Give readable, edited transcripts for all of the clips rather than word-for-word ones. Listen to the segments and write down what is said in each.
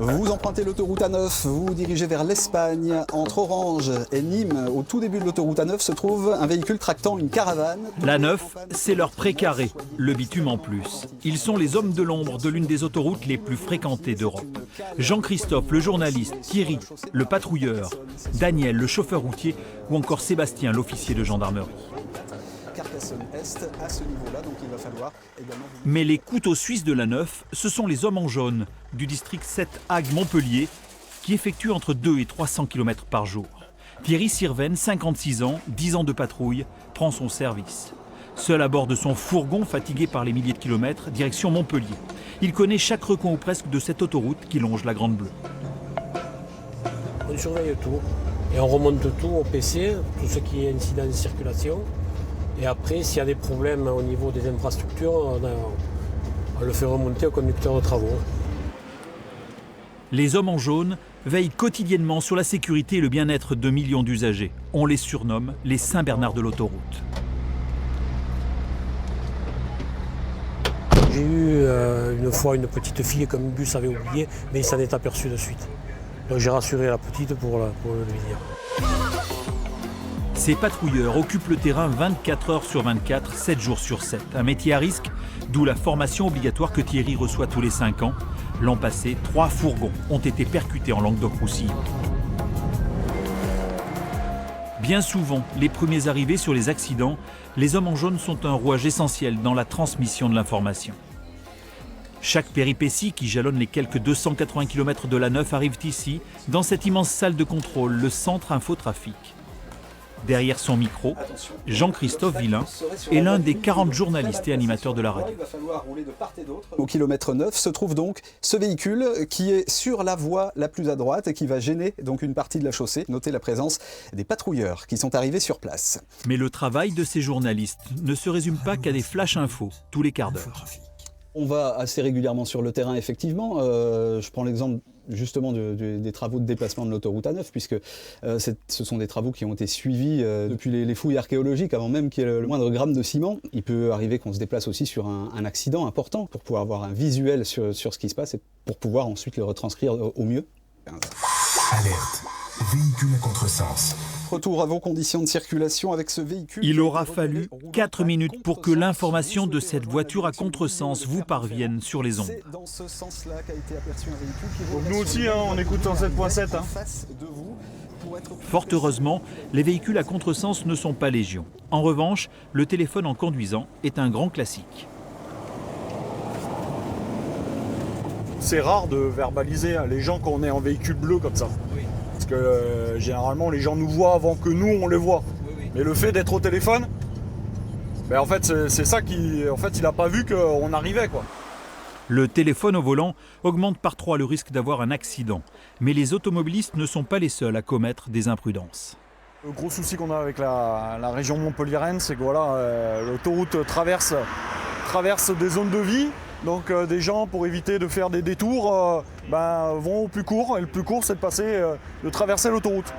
Vous empruntez l'autoroute A9, vous vous dirigez vers l'Espagne. Entre Orange et Nîmes, au tout début de l'autoroute A9, se trouve un véhicule tractant une caravane. L'A9, c'est leur précaré, le bitume en plus. Ils sont les hommes de l'ombre de l'une des autoroutes les plus fréquentées d'Europe. Jean-Christophe, le journaliste, Thierry, le patrouilleur, Daniel, le chauffeur routier, ou encore Sébastien, l'officier de gendarmerie. Carcassonne-Est, à ce niveau-là, donc il va falloir également... Mais les couteaux suisses de l'A9, ce sont les hommes en jaune du district 7 Hague-Montpellier qui effectuent entre 2 et 300 km par jour. Thierry Sirven, 56 ans, 10 ans de patrouille, prend son service. Seul à bord de son fourgon, fatigué par les milliers de kilomètres, direction Montpellier. Il connaît chaque recoin ou presque de cette autoroute qui longe la Grande Bleue. On surveille tout et on remonte tout au PC, tout ce qui est incident de circulation. Et après, s'il y a des problèmes au niveau des infrastructures, on le fait remonter au conducteur de travaux. Les hommes en jaune veillent quotidiennement sur la sécurité et le bien-être de millions d'usagers. On les surnomme les Saint-Bernard de l'autoroute. J'ai eu une fois une petite fille qu'un bus avait oublié, mais il s'en est aperçu de suite. Donc j'ai rassuré la petite pour le lui dire. Ces patrouilleurs occupent le terrain 24 heures sur 24, 7 jours sur 7. Un métier à risque, d'où la formation obligatoire que Thierry reçoit tous les 5 ans. L'an passé, 3 fourgons ont été percutés en Languedoc-Roussillon. Bien souvent, les premiers arrivés sur les accidents, les hommes en jaune sont un rouage essentiel dans la transmission de l'information. Chaque péripétie qui jalonne les quelques 280 km de l'A9 arrive ici, dans cette immense salle de contrôle, le centre infotrafic. Derrière son micro, Jean-Christophe Villain est l'un des 40 journalistes et animateurs de la radio. Au kilomètre 9 se trouve donc ce véhicule qui est sur la voie la plus à droite et qui va gêner donc une partie de la chaussée. Notez la présence des patrouilleurs qui sont arrivés sur place. Mais le travail de ces journalistes ne se résume pas qu'à des flash infos tous les quarts d'heure. On va assez régulièrement sur le terrain, effectivement. Je prends l'exemple justement des travaux de déplacement de l'autoroute A9, puisque ce sont des travaux qui ont été suivis depuis les fouilles archéologiques, avant même qu'il y ait le moindre gramme de ciment. Il peut arriver qu'on se déplace aussi sur un accident important pour pouvoir avoir un visuel sur ce qui se passe et pour pouvoir ensuite le retranscrire au mieux. Alerte, véhicule à contresens. Retour à vos conditions de circulation avec ce véhicule. Il aura fallu 4 minutes pour que l'information de cette voiture à contresens vous parvienne sur les ondes. C'est dans ce sens-là qu'a été aperçu un véhicule qui Donc nous aussi, on écoute 107.7. Fort heureusement, les véhicules à contresens ne sont pas légion. En revanche, le téléphone en conduisant est un grand classique. C'est rare de verbaliser les gens quand on est en véhicule bleu comme ça. Parce que généralement les gens nous voient avant que nous on les voit. Mais le fait d'être au téléphone, en fait c'est ça qui, en fait il n'a pas vu qu'on arrivait quoi. Le téléphone au volant augmente par 3 le risque d'avoir un accident. Mais les automobilistes ne sont pas les seuls à commettre des imprudences. Le gros souci qu'on a avec la région montpelliéraine, c'est que voilà, l'autoroute traverse des zones de vie. Donc des gens, pour éviter de faire des détours, vont au plus court. Et le plus court, c'est de traverser l'autoroute.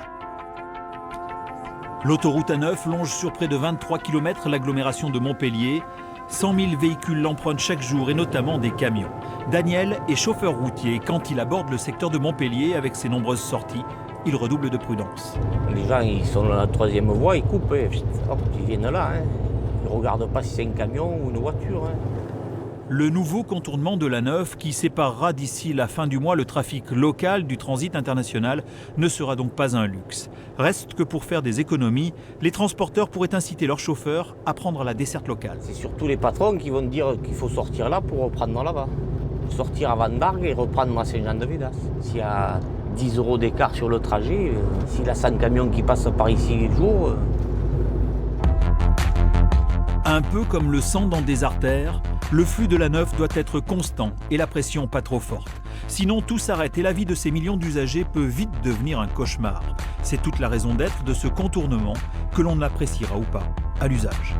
L'autoroute A9 longe sur près de 23 km l'agglomération de Montpellier. 100 000 véhicules l'empruntent chaque jour et notamment des camions. Daniel est chauffeur routier. Quand il aborde le secteur de Montpellier avec ses nombreuses sorties, il redouble de prudence. Les gens, ils sont dans la 3e voie, ils coupent. Hop, ils viennent là. Ils ne regardent pas si c'est un camion ou une voiture. Le nouveau contournement de l'A9 qui séparera d'ici la fin du mois le trafic local du transit international ne sera donc pas un luxe. Reste que pour faire des économies, les transporteurs pourraient inciter leurs chauffeurs à prendre la desserte locale. C'est surtout les patrons qui vont dire qu'il faut sortir là pour reprendre là-bas. Sortir à Vendargues et reprendre à Saint-Jean-de-Védas. S'il y a 10 € d'écart sur le trajet, s'il y a 100 camions qui passent par ici le jour... Un peu comme le sang dans des artères, le flux de l'A9 doit être constant et la pression pas trop forte. Sinon tout s'arrête et la vie de ces millions d'usagers peut vite devenir un cauchemar. C'est toute la raison d'être de ce contournement que l'on appréciera ou pas à l'usage.